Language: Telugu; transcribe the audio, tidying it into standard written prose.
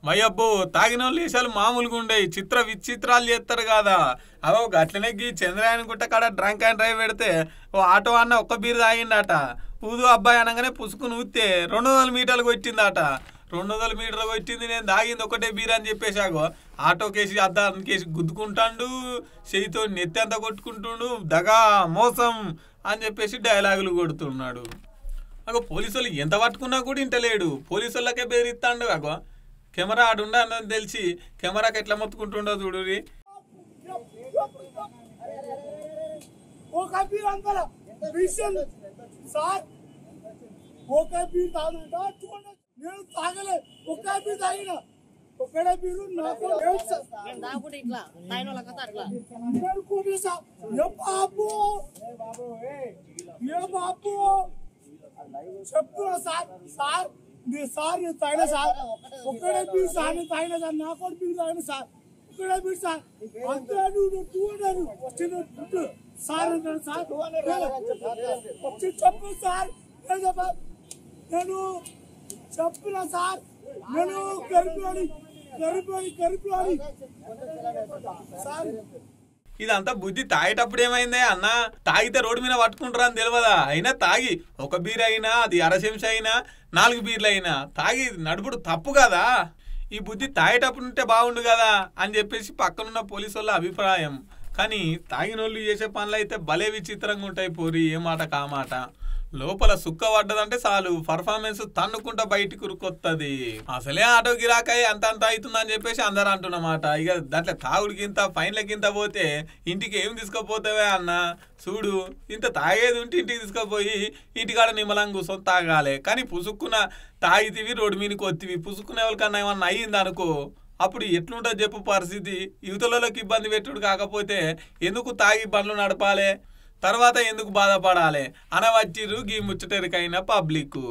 మయ్యబ్బో తాగినోళ్ళు వేసాలు మామూలుగా ఉండేవి చిత్ర విచిత్రాలు చేస్తారు కదా అవో అట్లనే చంద్రయాన్ గుట్ట కాడ డ్రంక్ అండ్ డ్రైవ్ పెడితే ఓ ఆటో అన్న ఒక్క బీరు తాగిండట ఊదు అబ్బాయి అనగానే పుసుకుని ఊస్తే 200 మీటర్లు కొట్టిందట 200 మీటర్లు కొట్టింది నేను తాగింది ఒకటే బీర్ అని చెప్పేసాగో ఆటో కేసి అద్దాకేసి గుద్దుకుంటాడు చేయితో నెత్తి అంతా కొట్టుకుంటుండు దగా మోసం అని చెప్పేసి డైలాగులు కొడుతున్నాడు అగో పోలీసు వాళ్ళు ఎంత పట్టుకున్నా కూడా ఇంటలేడు పోలీసు వాళ్ళకే బెదిరిస్తాడు అగో కెమెరా ఆడుండ అని తెలిసి కెమెరాకి ఎట్లా మొత్తుకుంటుండో చూడు నేను తాగలే ఒక్క బీరు తాగిన ఒక్కడే బీరు నాకు చెప్తున్నా సార్ సార్ సార్ నేను తాగిన సార్ ఒక్కడే బీరు సార్ నేను తాగిన సార్ నా కూడా బీరు తాగిన సార్ ఒక్కడే బీరు సార్ అంతే సార్ అంటాను సార్ వచ్చి చెప్పు సార్ నేను చెప్పిన సార్ నేను గరిపోని సార్ ఇదంతా బుద్ధి తాగేటప్పుడు ఏమైందే అన్న తాగితే రోడ్డు మీద పట్టుకుంటారా అని తెలియదా అయినా తాగి ఒక బీర్ అయినా అది అరశంస అయినా 4 బీర్లు అయినా తాగి నడుపుడు తప్పు కదా ఈ బుద్ధి తాగేటప్పుడు ఉంటే బాగుండు కదా అని చెప్పేసి పక్కనున్న పోలీసు వాళ్ళ అభిప్రాయం కానీ తాగినోళ్ళు చేసే పనులు అయితే భలే విచిత్రంగా ఉంటాయి పోరి ఏ మాట కామాట లోపల సుక్క పడ్డదంటే చాలు పర్ఫార్మెన్స్ తన్నుకుంటా బయటికి ఉరుకొత్తది అసలే ఆటో గిరాకాయ అంత అవుతుందని చెప్పేసి అందరు అంటున్నమాట ఇక దాంట్లో తాగుడికింత ఫైన్లకింత పోతే ఇంటికి ఏం తీసుకుపోతావే అన్న చూడు ఇంత తాగేది ఉంటే ఇంటికి తీసుకుపోయి ఇంటికాడ నిమ్మలంగా కూర్చొని తాగాలి కానీ పుసుక్కున తాగితివి రోడ్డు మీదకి వత్తివి పుసుక్కునే వాళ్ళకన్నా ఏమన్నా అయ్యింది అనుకో అప్పుడు ఎట్లుంటుంది చెప్పు పరిస్థితి యువతలలోకి ఇబ్బంది పెట్టుడు కాకపోతే ఎందుకు తాగి బండ్లు నడపాలి తర్వాత ఎందుకు బాధపడాలి అనవచ్చిరు గీ ముచ్చటరికైన పబ్లిక్